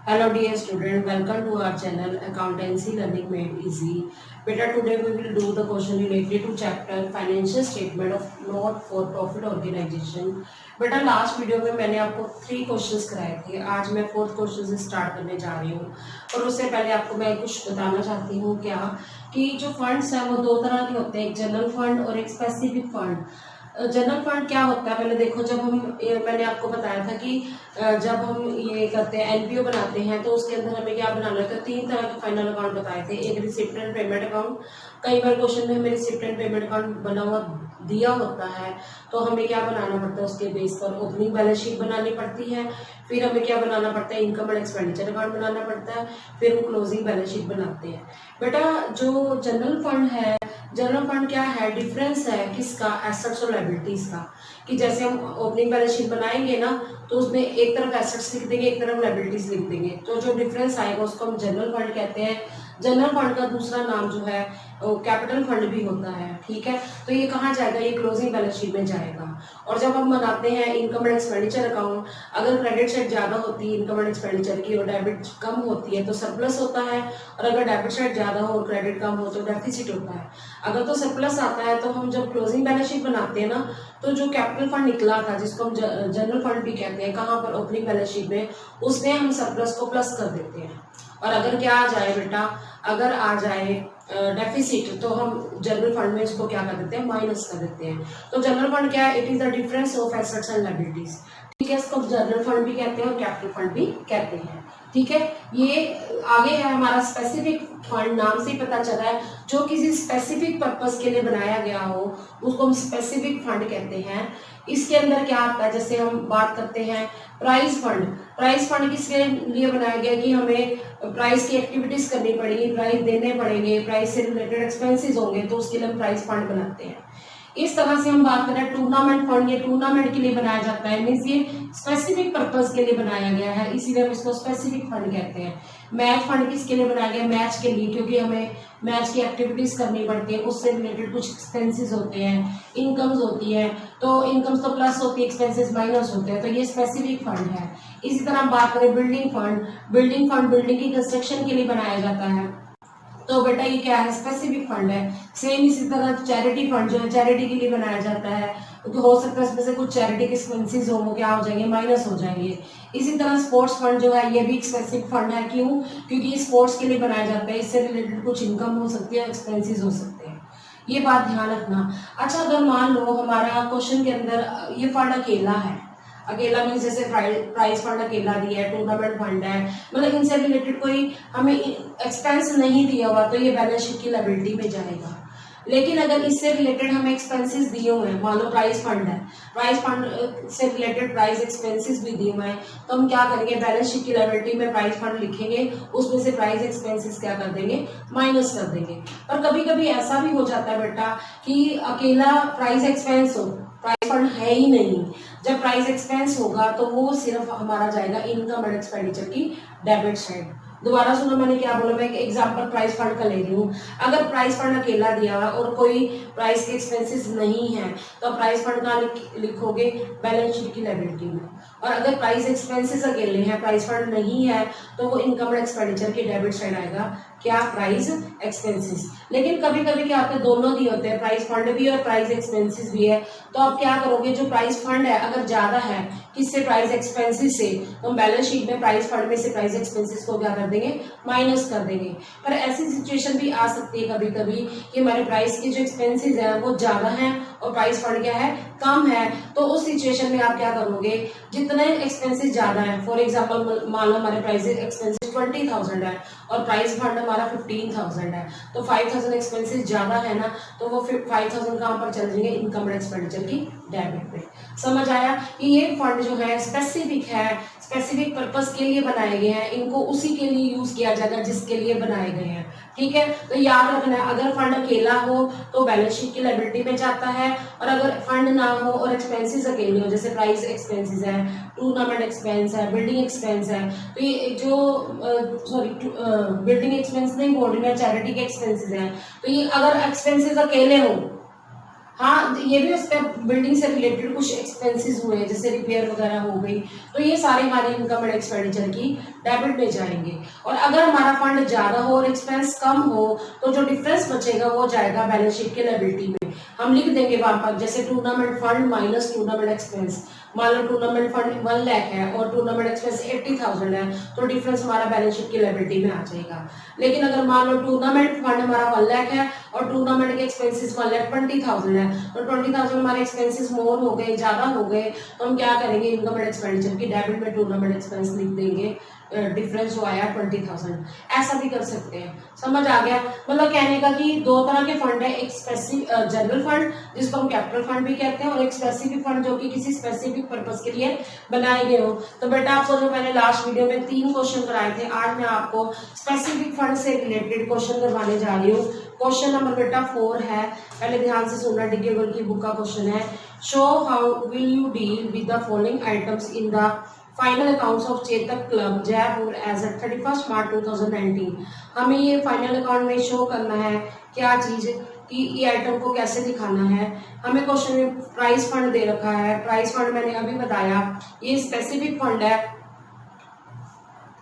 Hello dear student, welcome to our channel Accountancy Learning Made Easy. Beta, today we will do the question related to chapter Financial Statement of Not for Profit Organization. बेटा last video में मैंने आपको 3 questions कराए थे। आज मैं 4th question से start करने जा रही हूँ और उससे पहले आपको मैं कुछ बताना चाहती हूँ क्या कि जो फंड्स हैं वो 2 तरह के होते हैं, एक जनरल फंड और एक स्पेसिफिक फंड। जनरल फंड क्या होता है, पहले देखो, जब हम मैंने आपको बताया था कि जब हम ये करते हैं एनपीओ बनाते हैं तो उसके अंदर हमें क्या बनाना होता है, 3 तरह के फाइनल अकाउंट बताए थे। एक रिसिप्ट एंड पेमेंट अकाउंट, कई बार क्वेश्चन में हमें रिसिप्ट एंड पेमेंट अकाउंट बना हुआ दिया होता है तो हमें क्या बनाना पड़ता है, उसके बेस पर ओपनिंग बैलेंस शीट बनानी पड़ती है, फिर हमें क्या बनाना पड़ता है, इनकम एंड एक्सपेंडिचर अकाउंट बनाना पड़ता है, फिर हम क्लोजिंग बैलेंस शीट बनाते हैं। बेटा जो जनरल फंड है, जनरल फंड क्या है, डिफरेंस है किसका, एसेट्स और लायबिलिटीज का। कि जैसे हम ओपनिंग बैलेंस शीट बनाएंगे ना तो उसमें एक तरफ एसेट्स लिख देंगे, एक तरफ लायबिलिटीज लिख देंगे, तो जो डिफरेंस आएगा उसको हम जनरल फंड कहते हैं। जनरल फंड का दूसरा नाम जो है वो कैपिटल फंड भी होता है, ठीक है। तो ये कहाँ जाएगा, ये क्लोजिंग बैलेंस शीट में जाएगा। और जब हम बनाते हैं इनकम एंड एक्सपेंडिचर अकाउंट, अगर क्रेडिट साइड ज्यादा होती है इनकम एंड एक्सपेंडिचर की और डेबिट कम होती है तो सरप्लस होता है, और अगर डेबिट साइड ज्यादा हो और क्रेडिट कम हो तो डेफिसिट होता है। अगर तो सरप्लस आता है तो हम जब क्लोजिंग बैलेंस शीट बनाते हैं ना तो जो कैपिटल फंड निकला था जिसको हम जनरल फंड भी कहते हैं, कहाँ पर, ओपनिंग बैलेंस शीट में, उसमें हम सरप्लस को प्लस कर देते हैं। और अगर क्या आ जाए बेटा, अगर आ जाए डेफिसिट तो हम जनरल फंड में इसको क्या कर देते हैं, माइनस कर देते हैं। तो जनरल फंड क्या है, it is the difference of assets and liabilities, ठीक है। इसको जनरल फंड भी कहते हैं और कैपिटल फंड भी कहते हैं, ठीक है। ये आगे है हमारा स्पेसिफिक फंड, नाम से ही पता चला है, जो किसी स्पेसिफिक पर्पस के लिए बनाया गया हो उसको हम स्पेसिफिक फंड कहते हैं। इसके अंदर क्या आता है, जैसे हम बात करते हैं प्राइस फंड। प्राइस फंड किसके लिए बनाया गया कि हमें प्राइस की एक्टिविटीज करनी पड़ेगी, प्राइस देने पड़ेंगे, प्राइस से रिलेटेड एक्सपेंसेस होंगे, तो उसके लिए हम प्राइस फंड बनाते हैं। इस तरह से हम बात करें टूर्नामेंट फंड, ये टूर्नामेंट के लिए बनाया जाता है, मीन्स ये स्पेसिफिक पर्पस के लिए बनाया गया है, इसीलिए हम इसको स्पेसिफिक फंड कहते हैं। मैच फंड किसके लिए बनाया गया, मैच के लिए, क्योंकि हमें मैच की एक्टिविटीज करनी पड़ती है, उससे रिलेटेड कुछ एक्सपेंसेस होते हैं, इनकम्स होती है, तो इनकम्स तो प्लस होती है, एक्सपेंसेस माइनस होते हैं, तो ये स्पेसिफिक फंड है। इसी तरह हम बात करें building fund, building fund building की कंस्ट्रक्शन के लिए बनाया जाता है, तो बेटा ये क्या है, स्पेसिफिक फंड है। सेम इसी तरह चैरिटी फंड जो है चैरिटी के लिए बनाया जाता है, क्योंकि हो सकता है इसमें से कुछ चैरिटी के एक्सपेंसेस हो वो क्या हो जाएंगे, माइनस हो जाएंगे। इसी तरह स्पोर्ट्स फंड जो है ये भी एक स्पेसिफिक फंड है, क्यों, क्योंकि ये स्पोर्ट्स के लिए बनाया जाता है, इससे रिलेटेड कुछ इनकम हो सकती है, एक्सपेंसेस हो सकते हैं, ये बात ध्यान रखना। अच्छा, अगर मान लो हमारा क्वेश्चन के अंदर ये फंड अकेला है, अकेला मीन जैसे प्राइस फंड अकेला दिया है, टूर्नामेंट फंड है, मतलब इनसे रिलेटेड कोई हमें एक्सपेंस नहीं दिया हुआ तो ये बैलेंस शीट की लायबिलिटी में जाएगा। लेकिन अगर इससे रिलेटेड हमें एक्सपेंसेस दिए हुए हैं, मान लो प्राइस फंड है, प्राइस फंड से रिलेटेड प्राइस एक्सपेंसेस भी दिए हुए हैं, तो हम क्या करेंगे, बैलेंस शीट की लायबिलिटी में प्राइस फंड लिखेंगे, उसमें से प्राइस एक्सपेंसेस क्या कर देंगे, माइनस कर देंगे। पर कभी कभी ऐसा भी हो जाता है बेटा कि अकेला प्राइस एक्सपेंस हो, प्राइस फंड है ही नहीं, जब प्राइस एक्सपेंस होगा तो वो सिर्फ हमारा जाएगा इनकम एंड एक्सपेंडिचर की डेबिट साइड। दोबारा सुनो मैंने क्या बोला, मैं एक एग्जांपल प्राइस फंड का ले रही हूँ। अगर प्राइस फंड अकेला दिया हुआ और कोई प्राइस के एक्सपेंसेस नहीं है तो प्राइस फंड का लिखोगे बैलेंस शीट की लायबिलिटी में, और अगर प्राइस एक्सपेंसेस अकेले हैं, प्राइस फंड नहीं है, तो वो इनकम एंड एक्सपेंडिचर की डेबिट साइड आएगा, क्या, प्राइस एक्सपेंसेस। लेकिन कभी कभी क्या होता है, दोनों दिए होते हैं, प्राइस फंड भी और प्राइस एक्सपेंसेस भी है, तो आप क्या करोगे, जो प्राइस फंड है अगर ज्यादा है किससे, प्राइस एक्सपेंसेस से, तो हम बैलेंस शीट में प्राइस फंड में से प्राइस एक्सपेंसेस को क्या कर देंगे, माइनस कर देंगे। पर ऐसी सिचुएशन भी आ सकती है कभी कभी कि हमारे प्राइस के जो एक्सपेंसेस है वो ज्यादा है और प्राइस फंड क्या है, कम है, तो उस सिचुएशन में आप क्या करोगे, जितने एक्सपेंसेस ज्यादा है, फॉर एग्जाम्पल मान लो हमारे प्राइस एक्सपेंसेस 20,000 है और प्राइस फंड हमारा 15,000 है, तो 5,000 एक्सपेंसेस ज्यादा है ना, तो वो 5,000 कहाँ पर चल जाएंगे, इनकम एंड एक्सपेंडिचर की डेबिट पे। समझ आया कि ये फंड जो है स्पेसिफिक है, स्पेसिफिक पर्पस के लिए बनाए गए हैं, इनको उसी के लिए यूज किया जाएगा जिसके लिए बनाए गए हैं, ठीक है। तो याद रखना है, अगर फंड अकेला हो तो बैलेंस शीट की लायबिलिटी में जाता है, और अगर फंड ना हो और एक्सपेंसेस अकेले हो, जैसे प्राइस एक्सपेंसेस है, टूर्नामेंट एक्सपेंस है, बिल्डिंग एक्सपेंस है, तो ये जो बिल्डिंग एक्सपेंस नहीं बोल रही मैं, चैरिटी के एक्सपेंसेस हैं, तो ये अगर एक्सपेंसेस अकेले हो हाँ, ये भी उस पर बिल्डिंग से रिलेटेड कुछ एक्सपेंसेस हुए हैं, जैसे रिपेयर वगैरह हो गई, तो ये सारे हमारी इनकम एंड एक्सपेंडिचर की डेबिट में जाएंगे। और अगर हमारा फंड ज़्यादा हो और एक्सपेंस कम हो तो जो डिफरेंस बचेगा वो जाएगा बैलेंस शीट के लायबिलिटी में। हम लिख देंगे वहां पर, जैसे tournament fund minus tournament expense. मान लो टूर्नामेंट फंड 1 लाख है और टूर्नामेंट एक्सपेंस 80,000 है, तो डिफरेंस हमारा बैलेंस शीट की लायबिलिटी में आ जाएगा। लेकिन अगर मान लो टूर्नामेंट फंड हमारा 1 लाख है और टूर्नामेंट के एक्सपेंसेस 1,20,000 है, तो 20,000 हमारे एक्सपेंसेस मोर हो गए, ज्यादा हो गए, तो हम क्या करेंगे, इनकम एंड एक्सपेंडिचर की डेबिट में टूर्नामेंट एक्सपेंस लिख देंगे, डिफरेंस जो आया 20,000। ऐसा भी कर सकते हैं। समझ आ गया? मतलब कहने का कि दो तरह के फंड है, एक स्पेसिफिक जनरल फंड जिसको हम कैपिटल फंड भी कहते हैं, और एक स्पेसिफिक फंड जो कि किसी स्पेसिफिक पर्पस के लिए बनाए गए हो। तो बेटा आपको जो मैंने लास्ट वीडियो में 3 क्वेश्चन कराए थे, आज मैं आपको स्पेसिफिक फंड से रिलेटेड क्वेश्चन करवाने जा रही हूँ। क्वेश्चन नंबर बेटा 4 है, पहले ध्यान से सुनना, डिगेबल की बुक का क्वेश्चन है। Show how will you deal with the following items in the final accounts of Chetak club Jaipur as at 31 March 2019। हमें ये फाइनल अकाउंट में शो करना है क्या चीज, कि ये आइटम को कैसे दिखाना है। हमें क्वेश्चन में प्राइस फंड दे रखा है, प्राइस फंड मैंने अभी बताया ये स्पेसिफिक फंड है,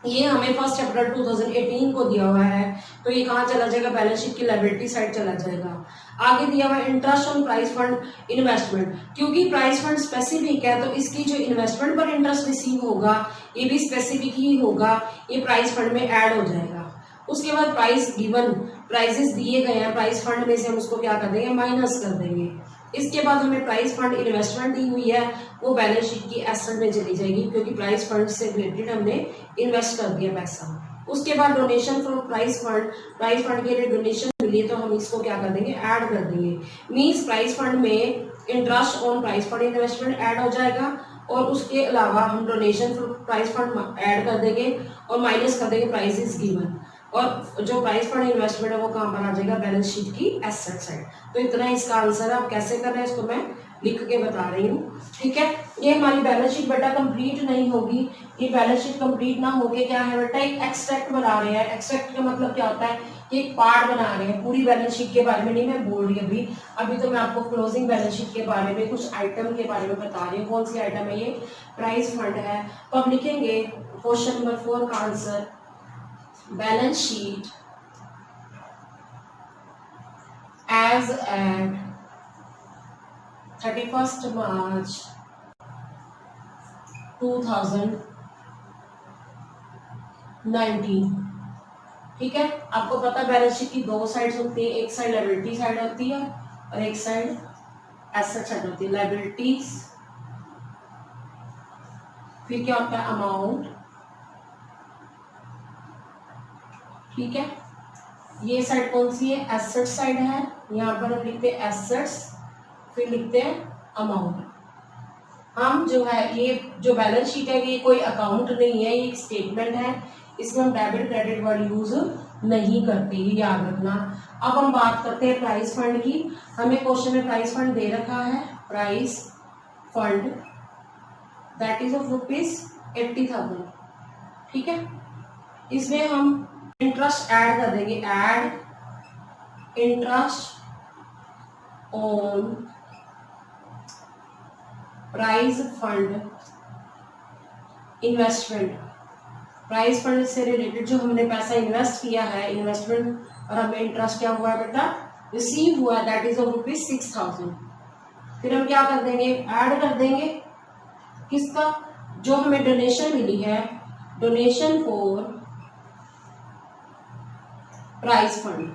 ये हमें 1 अप्रैल 2018 को दिया हुआ है, तो ये कहाँ चला जाएगा, बैलेंस शीट की लायबिलिटी साइड चला जाएगा। आगे दिया हुआ interest on price fund investment, क्योंकि प्राइस फंड स्पेसिफिक है तो इसकी जो इन्वेस्टमेंट पर इंटरेस्ट रिसीव होगा ये भी स्पेसिफिक ही होगा, ये प्राइस फंड में ऐड हो जाएगा। उसके बाद प्राइस गिवन, प्राइजेस दिए गए हैं, प्राइस फंड में से हम उसको क्या कर देंगे, माइनस कर देंगे। इसके बाद हमें प्राइस फंड इन्वेस्टमेंट दी हुई है, वो बैलेंस शीट की एसेट में चली जाएगी, क्योंकि प्राइस फंड से रिलेटेड हमने इन्वेस्ट कर दिया पैसा। उसके बाद donation from price fund, price fund के लिए डोनेशन मिली तो हम इसको क्या कर देंगे, ऐड कर देंगे। मींस प्राइस फंड में interest on price fund investment add हो जाएगा, और उसके अलावा हम donation from price fund add कर देंगे और माइनस कर देंगे प्राइसेस गिवन, और जो प्राइस फंड इन्वेस्टमेंट है वो कहाँ पर आ जाएगा, बैलेंस शीट की एसेट साइड। तो इतना इसका आंसर है। आप कैसे कर रहे हैं इसको मैं लिख के बता रही हूँ, ठीक है। ये हमारी बैलेंस शीट बेटा कंप्लीट नहीं होगी, ये बैलेंस शीट कंप्लीट ना होके क्या है बेटा, एक एक्सट्रैक्ट बना रहे हैं। एक्सट्रैक्ट का मतलब क्या होता है, कि एक पार्ट बना रहे हैं, पूरी बैलेंस शीट के बारे में नहीं मैं बोल रही अभी। अभी तो मैं आपको क्लोजिंग बैलेंस शीट के बारे में, कुछ आइटम के बारे में बता रही हूँ। कौन सी आइटम है ये, प्राइस फंड है। तो अब लिखेंगे क्वेश्चन नंबर 4 का answer, balance sheet as at 31st March 2019, ठीक है। आपको पता है बैलेंस शीट की 2 साइड्स होती है, एक साइड लायबिलिटी साइड होती है और एक साइड एसेट साइड होती है। लायबिलिटीज, फिर क्या होता है, अमाउंट, ठीक है। ये साइड कौन सी है, एसेट साइड है। यहाँ पर हम लिखते हैं एसेट्स, फिर लिखते हैं अमाउंट। हम जो है, ये जो बैलेंस शीट है ये कोई अकाउंट नहीं है, ये एक स्टेटमेंट है, इसमें हम डेबिट क्रेडिट वर्ड यूज नहीं करते, ये याद रखना। अब हम बात करते हैं प्राइस फंड की। हमें क्वेश्चन में प्राइस फंड दे रखा है, price fund that is of ₹80,000, ठीक है। इसमें हम इंटरेस्ट ऐड कर देंगे, add interest on price fund investment. Price fund से रिलेटेड जो हमने पैसा इन्वेस्ट किया है, इन्वेस्टमेंट, और हमें इंटरेस्ट क्या हुआ है बेटा, रिसीव हुआ है, दैट इज ऑफ ₹6,000। फिर हम क्या कर देंगे, ऐड कर देंगे किसका, जो हमें डोनेशन मिली है, donation for price fund.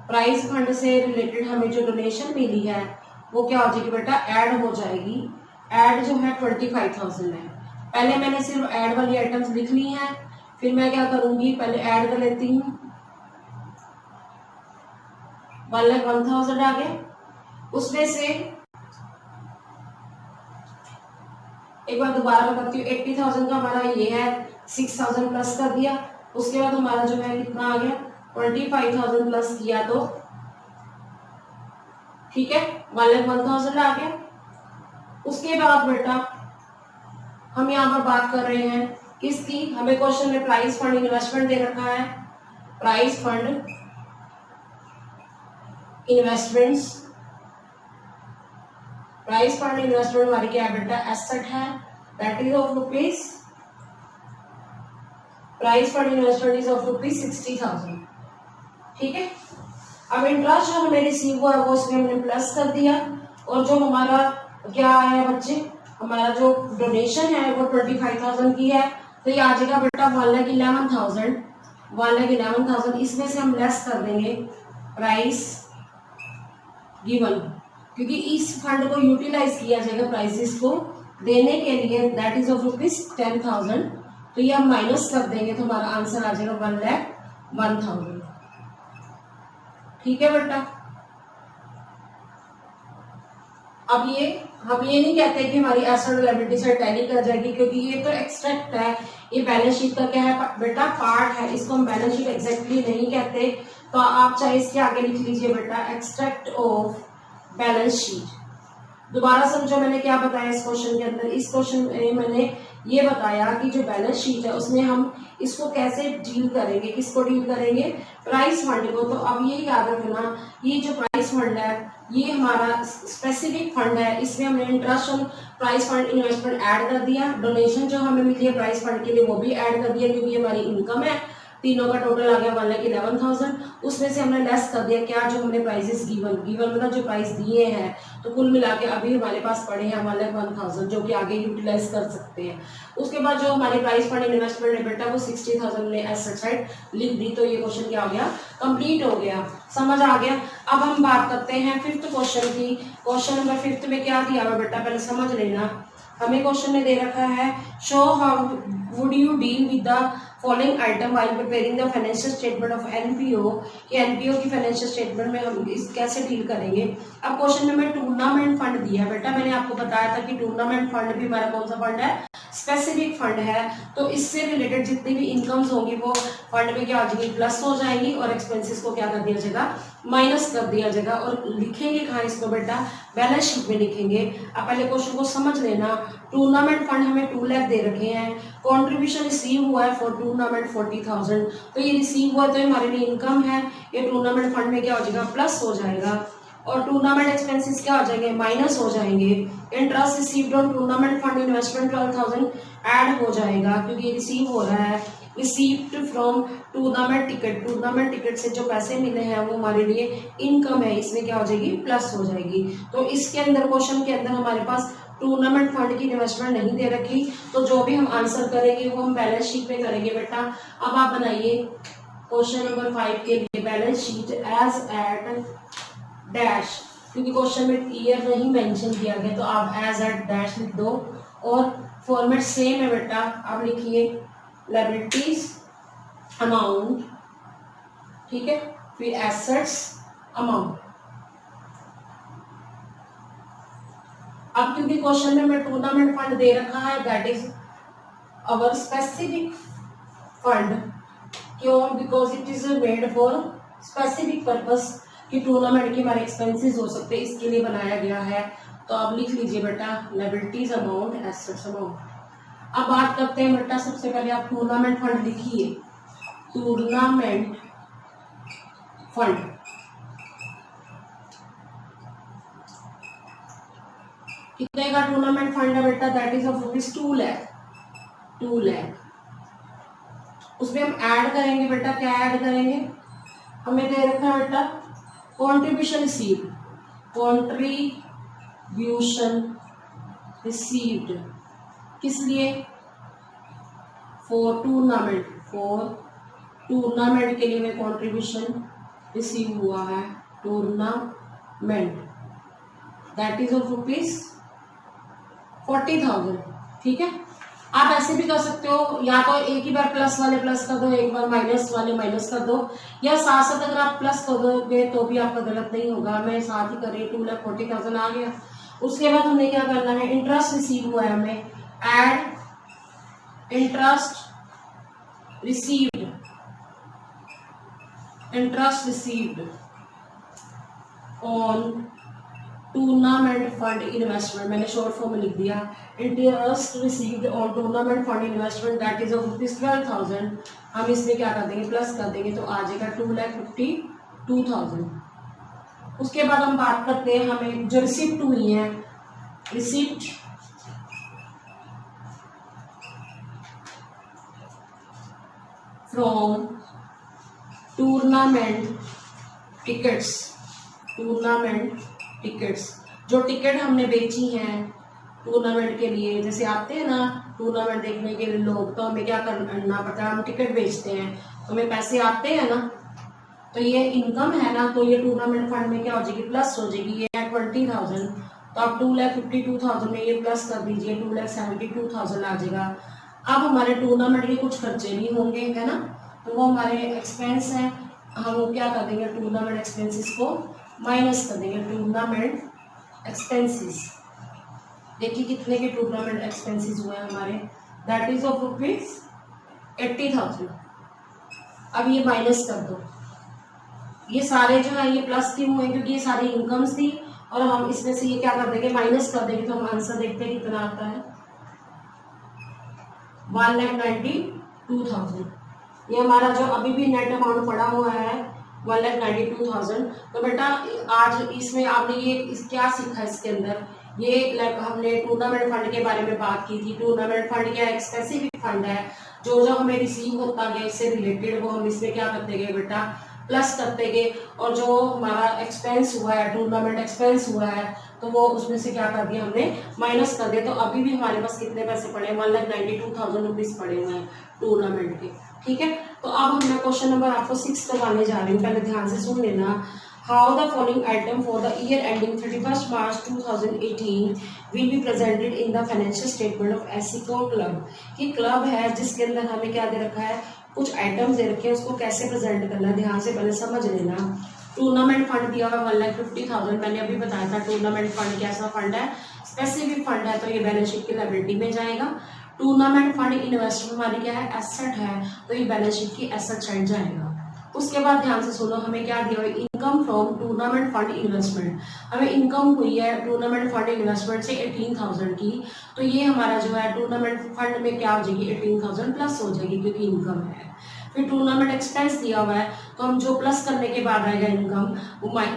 Price fund से रिलेटेड हमें जो डोनेशन मिली है वो क्या हो जाएगी बेटा, ऐड हो जाएगी। ऐड जो है 25,000 है। पहले मैंने सिर्फ ऐड वाली आइटम्स लिख ली हैं, फिर मैं क्या करूंगी, पहले ऐड कर लेती हूँ। 1,01,000 आ गया, उसमें से एक बार दोबारा बताती हूँ, 80,000 का हमारा ये है, 6,000 प्लस कर दिया। उसके बाद हमारा जो है कितना आ गया, 25,000 प्लस किया तो ठीक है 1,01,000 आ गया। उसके बाद बेटा हम यहाँ पर बात कर रहे हैं किसकी, हमें क्वेश्चन में प्राइस फंड इन्वेस्टमेंट दे रखा है, price fund investments price fund investment हमारी क्या है बेटा, एसेट है, that is of rupees, price fund investment is of rupees 60,000। ठीक है, अब इंटरेस्ट जो हमें रिसीव हुआ है वो उसमें हमने प्लस कर दिया, और जो हमारा क्या है बच्चे, हमारा जो डोनेशन है वो 25,000 की है, तो ये आ जाएगा बेटा 1,11,000, 1,11,000। इसमें से हम लेस कर देंगे प्राइस गिवन, क्योंकि इस फंड को यूटिलाइज किया जाएगा प्राइसेस को देने के लिए, दैट इज ऑफ रुपीज 10,000, तो ये हम माइनस कर देंगे तो हमारा आंसर आ जाएगा 1,01,000। ठीक है बेटा, अब ये हम ये नहीं कहते कि हमारी एसेट और लायबिलिटी से टैली कर जाएगी, क्योंकि ये तो एक्सट्रैक्ट है, ये बैलेंस शीट का क्या है बेटा, पार्ट है, इसको हम बैलेंस शीट एग्जैक्टली नहीं कहते, तो आप चाहे इसके आगे लिख लीजिए बेटा एक्सट्रैक्ट ऑफ बैलेंस शीट। दोबारा समझो मैंने क्या बताया इस क्वेश्चन के अंदर, इस क्वेश्चन में मैंने ये बताया कि जो बैलेंस शीट है उसमें हम इसको कैसे डील करेंगे, किसको डील करेंगे, प्राइस फंड को। तो अब ये याद रखना, ये जो प्राइस फंड है ये हमारा स्पेसिफिक फंड है, इसमें हमने interest on price fund investment add कर दिया, डोनेशन जो हमें मिली है प्राइस फंड के लिए वो भी ऐड कर दिया, क्योंकि हमारी इनकम है, तीनों का टोटल आ गया 1,11,000। उसमें से हमने लेस कर दिया क्या, जो हमने प्राइजेस गिवन मतलब जो प्राइस दिए हैं, तो कुल मिला के अभी हमारे पास पड़े हैं 1,01,000, जो कि आगे यूटिलाइज कर सकते हैं। उसके बाद जो हमारी प्राइस फंड इन्वेस्टमेंट है बेटा वो 60,000 ने एसेट साइड लिख दी, तो ये क्वेश्चन क्या हो गया, कंप्लीट हो गया, समझ आ गया। अब हम बात करते हैं फिफ्थ क्वेश्चन की। क्वेश्चन नंबर फिफ्थ में क्या दिया हुआ बेटा, पहले समझ लेना। हमें क्वेश्चन में दे रखा है, show how would you deal with the following item while preparing the financial statement of NPO, कि एनपीओ की फाइनेंशियल स्टेटमेंट में हम इस कैसे डील करेंगे। अब क्वेश्चन में मैं टूर्नामेंट फंड दिया है बेटा, मैंने आपको बताया था कि टूर्नामेंट फंड भी हमारा कौन सा फंड है, स्पेसिफिक फंड है, तो इससे रिलेटेड जितनी भी इनकम्स होंगी वो फंड में क्या हो जाएगी, प्लस हो जाएंगी, और एक्सपेंसेस को क्या कर दिया जाएगा, माइनस कर दिया जाएगा। और लिखेंगे कहाँ इसको बेटा, बैलेंस शीट में लिखेंगे। अब पहले क्वेश्चन को समझ लेना। टूर्नामेंट फंड हमें 2 लाख दे रखे हैं, कॉन्ट्रीब्यूशन रिसीव हुआ है फॉर टूर्नामेंट 40,000, तो ये रिसीव हुआ तो हमारे लिए इनकम है, ये टूर्नामेंट फंड में क्या हो जाएगा, प्लस हो जाएगा, और टूर्नामेंट एक्सपेंसेस क्या हो जाएंगे, माइनस हो जाएंगे। Interest received on tournament fund investment 12,000 add हो जाएगा, क्योंकि रिसीव हो रहा है। Received from tournament ticket, tournament ticket से जो पैसे मिले हैं वो हमारे लिए इनकम है, इसमें क्या हो जाएगी, प्लस हो जाएगी। तो इसके अंदर क्वेश्चन के अंदर हमारे पास टूर्नामेंट फंड की इन्वेस्टमेंट नहीं दे रखी, तो जो भी हम आंसर करेंगे वो हम बैलेंस शीट में करेंगे बेटा। अब आप बनाइए क्वेश्चन नंबर 5 के लिए balance sheet as at dash, क्योंकि क्वेश्चन में ईयर नहीं मेंशन किया गया, तो आप एज एट डैश लिख दो, और फॉर्मेट सेम है बेटा। आप लिखिए लायबिलिटीज अमाउंट, ठीक है, फिर एसेट्स अमाउंट। अब क्योंकि क्वेश्चन में मैं टूर्नामेंट फंड दे रखा है, that is our specific fund, क्यों, because it is made for specific purpose, कि टूर्नामेंट के हमारे एक्सपेंसेस हो सकते हैं, इसके लिए बनाया गया है। तो आप लिख लीजिए बेटा लायबिलिटीज अमाउंट, एसेट्स अमाउंट। अब बात करते हैं बेटा, सबसे पहले आप टूर्नामेंट फंड लिखिए, टूर्नामेंट फंड, कितने का टूर्नामेंट फंड है बेटा, that is of rupees 2 lakh, 2 lakh. उसमें हम ऐड करेंगे बेटा, क्या ऐड करेंगे, हमें दे रखा है बेटा कॉन्ट्रीब्यूशन रिसीव्ड, कॉन्ट्रीब्यूशन रिसीव्ड किस लिए, फॉर टूर्नामेंट, फॉर टूर्नामेंट के लिए में कॉन्ट्रीब्यूशन रिसीव हुआ है, tournament, that is of rupees 40,000। ठीक है, आप ऐसे भी कर सकते हो, या तो एक ही बार प्लस वाले प्लस कर दो, एक बार माइनस वाले माइनस कर दो, या साथ साथ अगर आप प्लस कर दोगे तो भी आपका गलत नहीं होगा। मैं साथ ही कर रही हूँ, 2,40,000 आ गया। उसके बाद हमें क्या करना है, इंटरेस्ट रिसीव हुआ है, हमें add interest received, interest received on tournament fund investment, मैंने शॉर्ट फॉर्म में लिख दिया, interest received on tournament fund investment that is of rupees 12,000। हम इसमें क्या कर देंगे, प्लस कर देंगे, तो आ जाएगा 2,52,000। उसके बाद हम बात करते हैं, हमें जो रिसिप्ट हुई है receipt from tournament tickets, tournament tickets, जो टिकट हमने बेची हैं टूर्नामेंट के लिए, जैसे आते हैं ना टूर्नामेंट देखने के लिए लोग, तो हमें क्या करना पड़ता है, हम टिकट बेचते हैं तो हमें पैसे आते हैं ना, तो ये इनकम है ना, तो ये टूर्नामेंट फंड में क्या हो जाएगी, प्लस हो जाएगी। ये है 20,000, तो आप 2,52,000 में ये प्लस कर दीजिए, 2,72,000 आ जाएगा। अब हमारे टूर्नामेंट के कुछ खर्चे भी होंगे, है ना, तो वो हमारे एक्सपेंस है, हम वो क्या कर देंगे, टूर्नामेंट एक्सपेंसेस को माइनस कर देंगे। टूर्नामेंट एक्सपेंसेस, देखिए कितने के टूर्नामेंट एक्सपेंसेस हुए हैं हमारे, दैट इज ऑफ ₹80,000। अब ये माइनस कर दो, ये सारे जो है ये प्लस क्यों हुए, क्योंकि ये सारी इनकम्स थी, और हम इसमें से ये क्या कर देंगे, माइनस कर देंगे, तो हम आंसर देखते हैं कितना आता है, 1,92,000। ये हमारा जो अभी भी नेट अमाउंट पड़ा हुआ है 1,92,000। तो बेटा आज इसमें आपने ये क्या सीखा, इसके अंदर ये हमने टूर्नामेंट फंड के बारे में बात की थी। टूर्नामेंट फंड क्या एक स्पेसिफिक फंड है, जो हमें रिसीव होता गया इससे रिलेटेड, वो हम इसमें क्या करते गए बेटा, प्लस करते गए, और जो हमारा एक्सपेंस हुआ है, टूर्नामेंट एक्सपेंस हुआ है, तो वो उसमें से क्या कर दिया हमने, माइनस कर दिया। तो अभी भी हमारे पास कितने पैसे पड़े हैं, 1,92,000 रुपीज पड़े हुए हैं टूर्नामेंट के, ठीक है। तो अब मैं क्वेश्चन नंबर आपको 6 करवाने जा रही हूँ, पहले ध्यान से सुन लेना। How the following item for the year ending 31st March 2018 will be presented in the financial statement of SCO Club? ये क्लब है जिसके अंदर हमें क्या दे रखा है, कुछ आइटम्स दे रखे हैं, उसको कैसे प्रेजेंट करना है, ध्यान से पहले समझ लेना। टूर्नामेंट फंड दिया हुआ 1,50,000, मैंने अभी बताया था टूर्नामेंट फंड कैसा फंड है, स्पेसिफिक फंड है, तो ये बैलेंस शीट की लायबिलिटी में जाएगा। टूर्नामेंट फंड इन्वेस्टमेंट हमारी क्या है, एसेट है, तो ये बैलेंस शीट की एसेट साइड जाएगा। उसके बाद ध्यान से सुनो, हमें क्या दिया हुआ, income from tournament fund investment, हमें इनकम हुई है टूर्नामेंट फंड इन्वेस्टमेंट से 18,000 की, तो ये हमारा जो है टूर्नामेंट फंड में क्या हो जाएगी, 18,000 प्लस हो जाएगी क्योंकि इनकम है। फिर टूर्नामेंट एक्सपेंस दिया हुआ है, तो हम जो प्लस करने के बाद आएगा इनकम,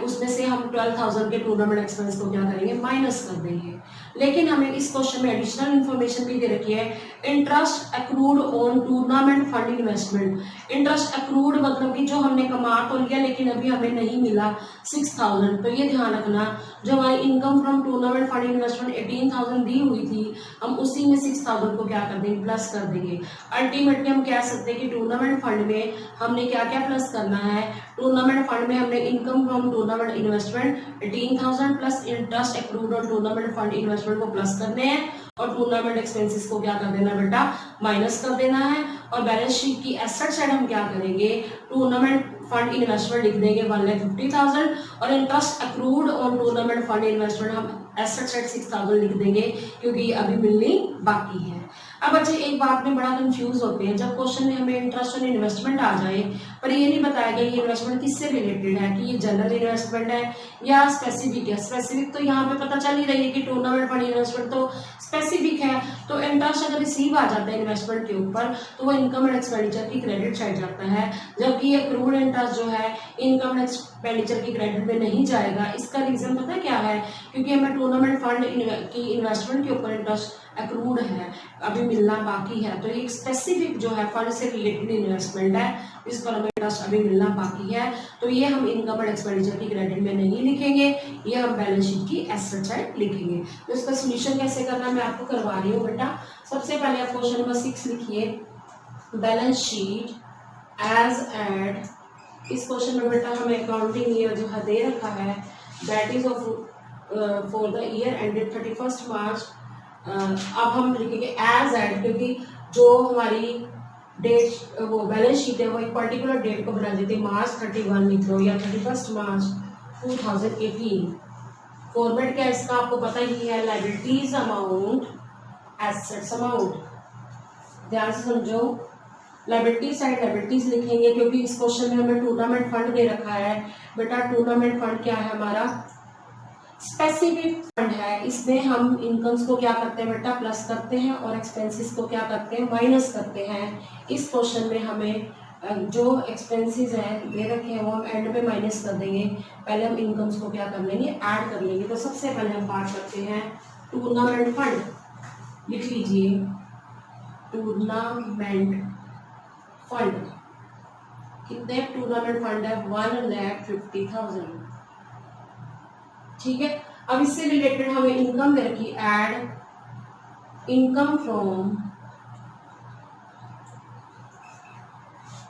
उसमें से हम 12,000 के टूर्नामेंट एक्सपेंस को क्या करेंगे, माइनस कर देंगे। लेकिन हमें इस क्वेश्चन में एडिशनल इन्फॉर्मेशन भी दे रखी है, interest accrued on tournament fund investment. Interest accrued मतलब कि जो हमने कमा तो लिया लेकिन अभी हमें नहीं मिला 6,000, तो ये ध्यान रखना, जो हमारी income from tournament fund investment 18,000 दी हुई थी, हम उसी में 6,000 को क्या कर देंगे, प्लस कर देंगे। अल्टीमेटली हम कह सकते हैं कि टूर्नामेंट फंड में हमने क्या क्या प्लस करना है, टूर्नामेंट फंड में हमने income from tournament investment 18,000 plus interest accrued on tournament fund investment को प्लस करने हैं, और टूर्नामेंट एक्सपेंसेस को क्या कर देना बेटा, माइनस कर देना है। और बैलेंस शीट की एसेट साइड हम क्या करेंगे, टूर्नामेंट फंड इन्वेस्टमेंट लिख देंगे 1,50,000, और interest accrued on tournament fund investment हम एसेट साइड 6,000 लिख देंगे क्योंकि अभी मिलनी बाकी है। अब बच्चे एक बात में बड़ा कंफ्यूज होते हैं, जब क्वेश्चन में हमें इंटरेस्ट ऑन इन्वेस्टमेंट आ जाए पर ये नहीं बताया गया ये इन्वेस्टमेंट किससे रिलेटेड है, कि ये जनरल इन्वेस्टमेंट है या स्पेसिफिक है। स्पेसिफिक तो यहाँ पे पता चल ही रही है कि टूर्नामेंट फंड इन्वेस्टमेंट तो स्पेसिफिक है, तो इंटरेस्ट अगर रिसीव आ जाता है इन्वेस्टमेंट के ऊपर तो वो इनकम एंड एक्सपेंडिचर की क्रेडिट साइड जाता है, जबकि ये एक्रूड इंटरेस्ट जो है इनकम एंड एक्सपेंडिचर की क्रेडिट में नहीं जाएगा। इसका रीजन पता है क्या है, क्योंकि हमें टूर्नामेंट फंड की इन्वेस्टमेंट के ऊपर इंटरेस्ट एक्रूड है, अभी मिलना बाकी है, तो ये स्पेसिफिक जो है फंड से रिलेटेड इन्वेस्टमेंट है, इस पर हमें इंटरेस्ट अभी मिलना बाकी है, तो ये हम इनकम एंड एक्सपेंडिचर की क्रेडिट में नहीं लिखेंगे, ये हम बैलेंस शीट की एसेट साइड लिखेंगे। तो इसका सोल्यूशन कैसे करना मैं आपको करवा रही हूँ बेटा। सबसे पहले आप क्वेश्चन नंबर 6 लिखिए, बैलेंस शीट एज एड। इस क्वेश्चन में बेटा हमें अकाउंटिंग ईयर जो है दे रखा है, that is of for the year ended 31st मार्च। अब हम लिखेंगे एज एड, क्योंकि जो हमारी डेट वो बैलेंस शीट है वो एक पर्टिकुलर डेट को बना देते हैं, मार्च 31 लिख लो या 31st मार्च 2018। फॉर्मेट क्या है इसका आपको पता ही है, लायबिलिटीज अमाउंट एसेट्स अमाउंट। ध्यान से समझो, लायबिलिटी साइड लायबिलिटीज लिखेंगे क्योंकि इस क्वेश्चन में हमें टूर्नामेंट फंड दे रखा है। बेटा टूर्नामेंट फंड क्या है हमारा, स्पेसिफिक फंड है, इसमें हम इनकम्स को क्या करते हैं बेटा, प्लस करते हैं और एक्सपेंसेस को क्या करते हैं, माइनस करते हैं। इस क्वेश्चन में हमें जो एक्सपेंसेस हैं दे रखे हैं वो हम एंड पे माइनस कर देंगे, पहले हम इनकम्स को क्या कर लेंगे, ऐड कर लेंगे। तो सबसे पहले हम बात करते हैं टूर्नामेंट फंड लिख लीजिए, टूर्नामेंट फंड कितने टूर्नामेंट फंड है 1,50,000। ठीक है, अब इससे रिलेटेड हमें इनकम दे रखी, add income from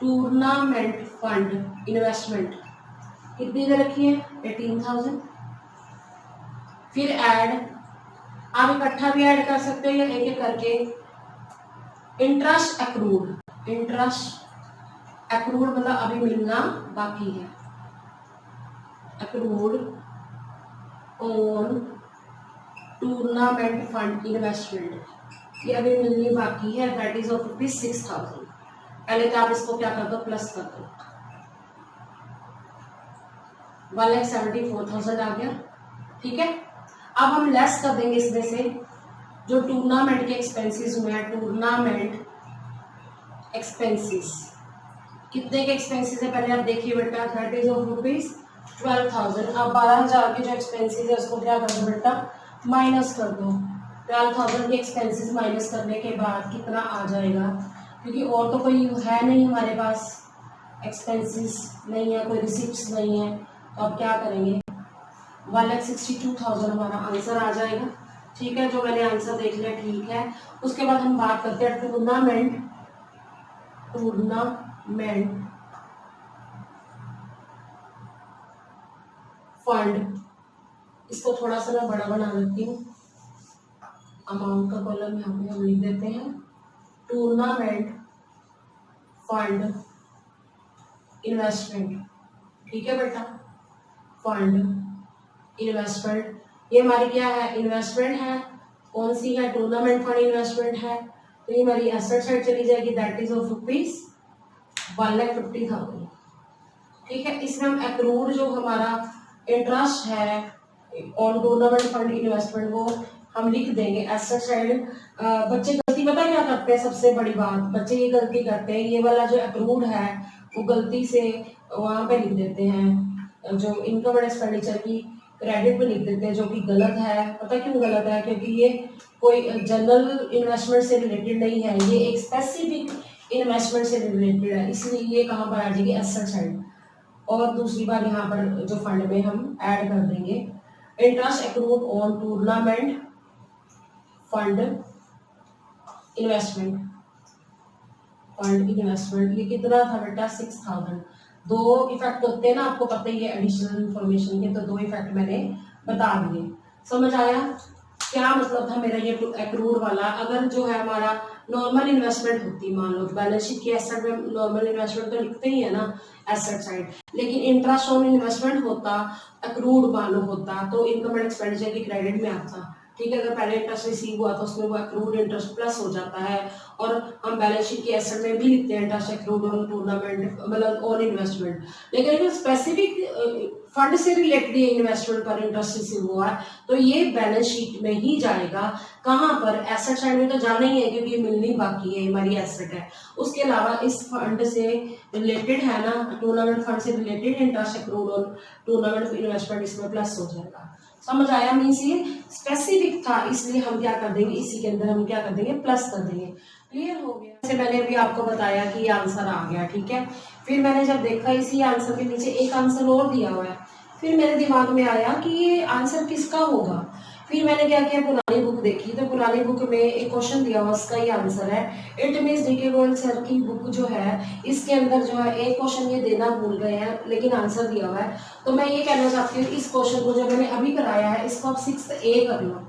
tournament fund investment कितनी दे रखी है 18,000। फिर ऐड, आप इकट्ठा भी ऐड कर सकते हैं या एक एक करके, इंटरेस्ट एक्रूड, इंटरेस्ट एक्रूड मतलब अभी मिलना बाकी है, accrued on tournament fund investment, ये अभी मिलनी बाकी है, दैट इज ऑफ ₹6,000। पहले तो आप इसको क्या कर दो, प्लस कर दो, 1,74,000 आ गया। ठीक है, अब हम लेस कर देंगे इसमें से जो टूर्नामेंट के एक्सपेंसेस हुए हैं, टूर्नामेंट एक्सपेंसेस कितने के एक्सपेंसेस है पहले आप देखिए बेटा, दैट इज ऑफ ₹12,000। अब 12,000 के जो एक्सपेंसेस है उसको क्या कर दो बेटा, माइनस कर दो। 12,000 के एक्सपेंसेस माइनस करने के बाद कितना आ जाएगा, क्योंकि और तो कोई है नहीं हमारे पास, एक्सपेंसेस नहीं है, कोई रिसिप्ट्स नहीं है, तो अब क्या करेंगे, 1,62,000 हमारा आंसर आ जाएगा। ठीक है, जो मैंने आंसर देख लिया ठीक है। उसके बाद हम बात करते हैं टूर्नामेंट फंड, इसको थोड़ा सा मैं बड़ा बना देती हूँ, अमाउंट का कॉलम यहाँ पे हम लिख देते हैं, टूर्नामेंट फंड इन्वेस्टमेंट। ठीक है बेटा, फंड इन्वेस्टमेंट, ये हमारी क्या है, इन्वेस्टमेंट है, कौन सी है, टूर्नामेंट फंड इन्वेस्टमेंट है, तो ये हमारी एसेट साइड चली जाएगी, दैट इज ऑफ ₹1,50,000। ठीक है, इसमें हम एक्रूड जो हमारा इंटरेस्ट है ऑन टूर्नामेंट फंड इन्वेस्टमेंट वो हम लिख देंगे एसेट साइड। बच्चे गलती पता क्या करते हैं, सबसे बड़ी बात बच्चे ये गलती करते हैं, ये वाला जो एक्रूड है वो गलती से वहां पे लिख देते हैं, जो इनकम एंड एक्सपेंडिचर की क्रेडिट पे लिख देते हैं, जो कि गलत है। पता क्यों गलत है, क्योंकि ये कोई जनरल इन्वेस्टमेंट से रिलेटेड नहीं है, ये एक स्पेसिफिक इन्वेस्टमेंट से रिलेटेड है, इसलिए ये कहाँ पर आ जाएगी, एसेट साइड। और दूसरी बार यहाँ पर जो फंड में हम ऐड कर देंगे interest accrued on tournament fund investment, ये कितना था बेटा 6,000। दो इफेक्ट होते हैं ना, आपको पता ही है एडिशनल इंफॉर्मेशन के, तो दो इफेक्ट मैंने बता दिए। समझ आया क्या मतलब था मेरा ये एक्रूड वाला। अगर जो है हमारा नॉर्मल इन्वेस्टमेंट होती, मान लो बैलेंस शीट की एसेट में नॉर्मल इन्वेस्टमेंट तो लिखते ही है ना एसेट साइड, लेकिन इंटरेस्ट ऑन इन्वेस्टमेंट होता, एक्रूड मालूम होता, तो इनकम एंड एक्सपेंडिचर की क्रेडिट में आता। ठीक है, अगर पहले इंटरेस्ट रिसीव हुआ तो उसमें वो एक्रूड इंटरेस्ट प्लस हो जाता है, और हम बैलेंस शीट की एसेट में भी लिखते हैं इंटरेस्ट एक्रूड ऑन टूर्नामेंट मतलब ऑन इन्वेस्टमेंट। लेकिन अगर स्पेसिफिक फंड से रिलेटेड ये इन्वेस्टमेंट पर इंटरेस्ट रिसीव हुआ है तो ये बैलेंस शीट में ही जाएगा। कहाँ पर, एसेट साइड में तो जाना ही है क्योंकि मिलनी बाकी है, हमारी एसेट है। उसके अलावा इस फंड से रिलेटेड है ना, टूर्नामेंट फंड से related interest accrued on tournament investment, इसमें प्लस हो जाएगा। समझ आया, मीन्स ये स्पेसिफिक था, इसलिए हम क्या कर देंगे, इसी के अंदर हम क्या कर देंगे, प्लस कर देंगे। क्लियर हो गया। जैसे मैंने अभी आपको बताया कि ये आंसर आ गया, ठीक है। फिर मैंने जब देखा इसी आंसर के नीचे एक आंसर और दिया हुआ है, फिर मेरे दिमाग में आया कि ये आंसर किसका होगा। फिर मैंने क्या किया, पुरानी बुक देखी, तो पुरानी बुक में एक क्वेश्चन दिया हुआ, उसका ही आंसर है। It means D K Goyal sir की बुक जो है, इसके अंदर जो है एक क्वेश्चन ये देना भूल गए हैं, लेकिन आंसर दिया हुआ है। तो मैं ये कहना चाहती हूँ, इस क्वेश्चन को जो मैंने अभी कराया है, इसको आप 6A कर लो।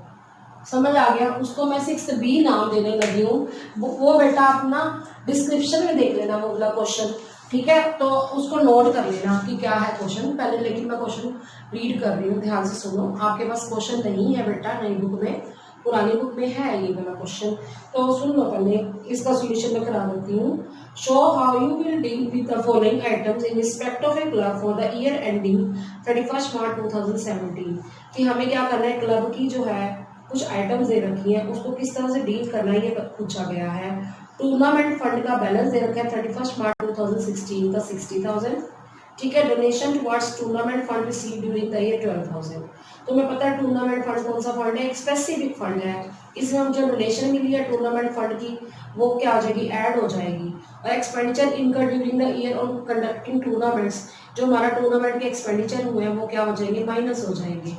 समझ आ गया। उसको मैं 6B नाम देने लगी हूँ, वो बेटा अपना डिस्क्रिप्शन में देख लेना वो वाला क्वेश्चन, ठीक है। तो उसको नोट कर लेना कि क्या है क्वेश्चन पहले, लेकिन मैं क्वेश्चन रीड कर रही हूँ, ध्यान से सुनो। आपके पास क्वेश्चन नहीं है बेटा नई बुक में, पुरानी बुक में है ये वाला क्वेश्चन, तो सुन लो पहले। इसका सोल्यूशन मैं करा देती हूँ। Show how you will deal with the following items in respect of A club for the year ending 31 मार्च 2017। कि हमें क्या करना है, क्लब की जो है कुछ आइटम्स दे रखी है, उसको किस तरह से डील करना है ये पूछा गया है। टूर्नामेंट फंड का बैलेंस दे रखा है 31 मार्च 2016 का 60,000, ठीक है। Donation towards tournament fund receive during the year 12,000। तुम्हें पता है टूर्नामेंट फंड कौन सा फंड है, एक स्पेसिफिक फंड है। इसमें हम जो डोनेशन मिली है टूर्नामेंट फंड की वो क्या हो जाएगी, ऐड हो जाएगी। और expenditure incurred during the year on conducting tournaments, जो हमारा टूर्नामेंट के एक्सपेंडिचर हुए हैं वो क्या हो जाएंगे, माइनस हो जाएंगे।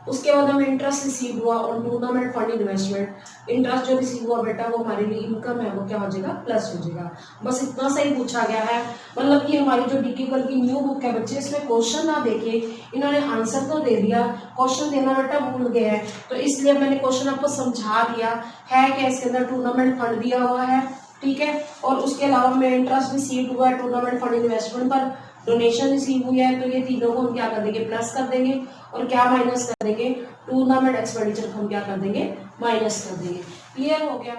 उसके बाद हमें इंटरेस्ट रिसीव हुआ on tournament fund investment, interest जो रिसीव हुआ बेटा वो हमारे लिए इनकम है, वो क्या हो जाएगा, प्लस हो जाएगा। बस इतना सा ही पूछा गया है। मतलब कि हमारी जो डीके कल की न्यू बुक है बच्चे, इसमें क्वेश्चन ना देखे इन्होंने आंसर तो दे दिया, क्वेश्चन देना बेटा भूल गए हैं, तो इसलिए मैंने क्वेश्चन आपको समझा दिया है कि इसके अंदर टूर्नामेंट फंड दिया हुआ है, ठीक है। और उसके अलावा हमें इंटरेस्ट रिसीव हुआ है टूर्नामेंट फंड इन्वेस्टमेंट पर, डोनेशन रिसीव हुई है, तो ये तीनों को हम क्या कर देंगे, प्लस कर देंगे, और क्या माइनस कर देंगे, टूर्नामेंट एक्सपेंडिचर को हम क्या कर देंगे, माइनस कर देंगे। क्लियर हो गया।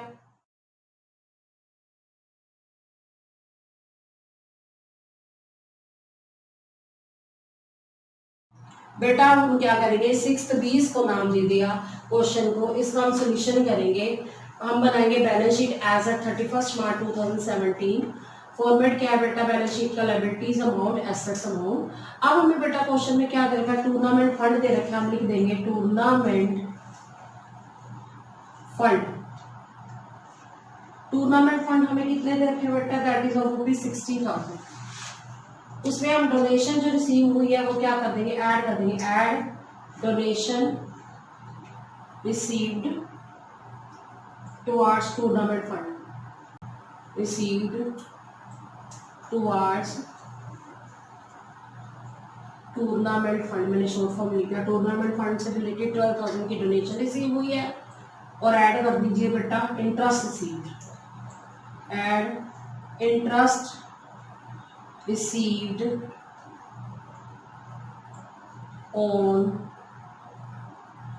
बेटा हम क्या करेंगे, 6th 20 को नाम दे दिया क्वेश्चन को, इसका हम सोल्यूशन करेंगे। हम बनाएंगे balance sheet as at 31 March 2017। Format क्या है बेटा, बैलेंस शीट का लायबिलिटीज अमाउंट, एसेट्स अमाउंट। अब हमें बेटा क्वेश्चन में क्या करेगा, टूर्नामेंट फंड दे रखा, हम लिख देंगे टूर्नामेंट फंड। टूर्नामेंट फंड हमें कितने दे रखे बेटा, दैट इज ऑफ ₹60,000। उसमें हम डोनेशन जो रिसीव हुई है वो क्या कर देंगे, ऐड कर देंगे, add donation received towards tournament fund, received towards tournament fund, मैंने शॉर्ट फॉर्म लिखा, टूर्नामेंट फंड से रिलेटेड 12,000 की डोनेशन रिसीव हुई है। और ऐड कर दीजिए बेटा interest received, add interest received on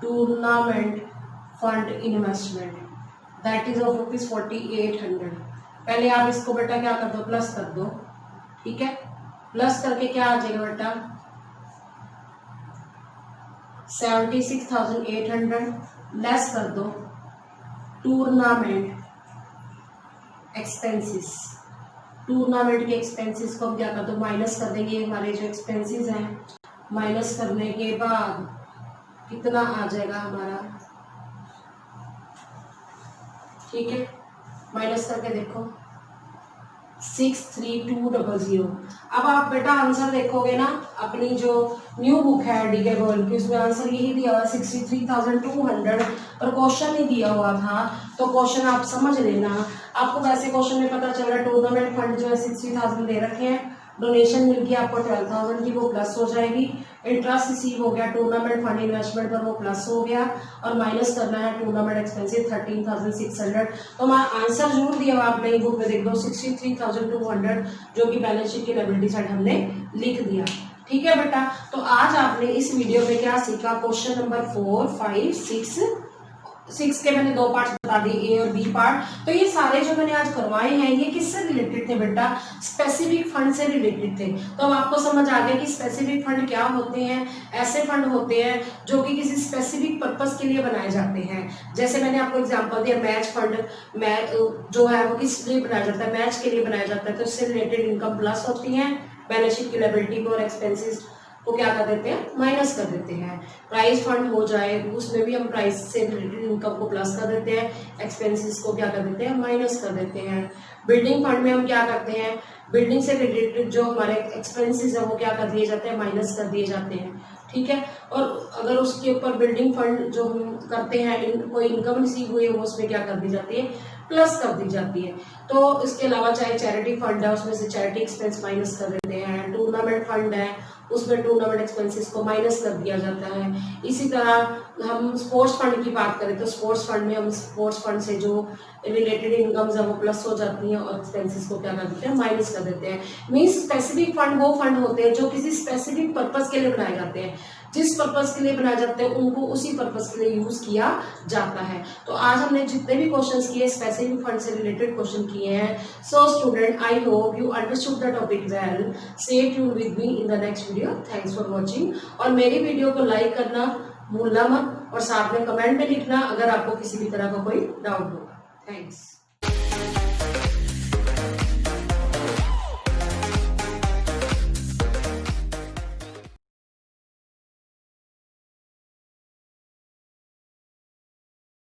tournament fund investment that is of ₹4,800। पहले आप इसको बेटा क्या कर दो, प्लस कर दो, ठीक है। प्लस करके क्या आ जाएगा बेटा, 76,800 लेस कर दो टूर्नामेंट एक्सपेंसेस। टूर्नामेंट के एक्सपेंसेस को हम क्या कर दो, माइनस कर देंगे। हमारे जो एक्सपेंसेस हैं माइनस करने के बाद कितना आ जाएगा हमारा, ठीक है। माइनस करके देखो 63200। अब आप बेटा आंसर देखोगे ना, अपनी जो न्यू बुक है डीके गोल्ड की, उसमें आंसर यही दिया हुआ 63,200, पर क्वेश्चन नहीं दिया हुआ था, तो क्वेश्चन आप समझ लेना। आपको वैसे क्वेश्चन में पता चल रहा है टूर्नामेंट फंड जो है 60,000 दे रखे हैं, डोनेशन मिल गया आपको 12,000 की, वो प्लस हो जाएगी। इंटरेस्ट रिसीव हो गया टूर्नामेंट फंड इन्वेस्टमेंट पर, वो प्लस हो गया, और माइनस करना है टूर्नामेंट एक्सपेंसिव 13,600। तो हमारा आंसर जरूर दिया हुआ आप नई बुक में देख लो 63,200, जो कि बैलेंस शीट की लायबिलिटी साइड हमने लिख दिया, ठीक है बेटा। तो आज आपने इस वीडियो में क्या सीखा, क्वेश्चन नंबर 4, 5, 6 के मैंने 2 पार्ट बता दिए, ए और बी पार्ट। तो ये सारे जो मैंने आज करवाए हैं ये किससे रिलेटेड थे बेटा, स्पेसिफिक फंड से रिलेटेड थे। तो अब आपको समझ आ गया कि स्पेसिफिक फंड क्या होते हैं। ऐसे फंड होते हैं जो कि किसी स्पेसिफिक पर्पस के लिए बनाए जाते हैं। जैसे मैंने आपको एग्जांपल दिया मैच फंड, मैच जो है वो किस लिए बनाया जाता है, मैच के लिए बनाया जाता है, तो इससे रिलेटेड इनकम प्लस होती है, बैलेंस शीट की लायबिलिटी को और एक्सपेंसेस को क्या कर देते हैं, माइनस कर देते हैं। प्राइज फंड हो जाए उसमें भी हम प्राइस से रिलेटेड इनकम को प्लस कर देते हैं, एक्सपेंसेस को क्या कर देते हैं, माइनस कर देते हैं। बिल्डिंग फंड में हम क्या करते हैं, बिल्डिंग से रिलेटेड जो हमारे एक्सपेंसेस है वो क्या कर दिए जाते हैं, माइनस कर दिए जाते हैं, ठीक है। और अगर उसके ऊपर बिल्डिंग फंड जो हम करते हैं कोई इनकम रिसीव हुई है वो उसमें क्या कर दी जाती है, प्लस कर दी जाती है। तो इसके अलावा चाहे चैरिटी फंड है उसमें से चैरिटी एक्सपेंस माइनस कर देते हैं, टूर्नामेंट फंड है उसमें टूर्नामेंट एक्सपेंसेस को माइनस कर दिया जाता है। इसी तरह हम स्पोर्ट्स फंड की बात करें तो स्पोर्ट्स फंड में हम स्पोर्ट्स फंड से जो रिलेटेड इनकम्स है वो प्लस हो जाती हैं और एक्सपेंसेस को क्या कर देते हैं, माइनस कर देते हैं। मींस स्पेसिफिक फंड वो फंड होते हैं जो किसी स्पेसिफिक पर्पस के लिए बनाए जाते हैं। जिस पर्पस के लिए बनाए जाते हैं उनको उसी पर्पस के लिए यूज किया जाता है। तो आज हमने जितने भी क्वेश्चंस किए स्पेसिफिक फंड से रिलेटेड क्वेश्चन किए हैं। So student, I hope you understood the topic well. Stay tuned with me in the next video. Thanks for watching. और मेरी वीडियो को लाइक करना भूलना मत और साथ में कमेंट में लिखना अगर आपको किसी भी तरह का कोई डाउट होगा। थैंक्स।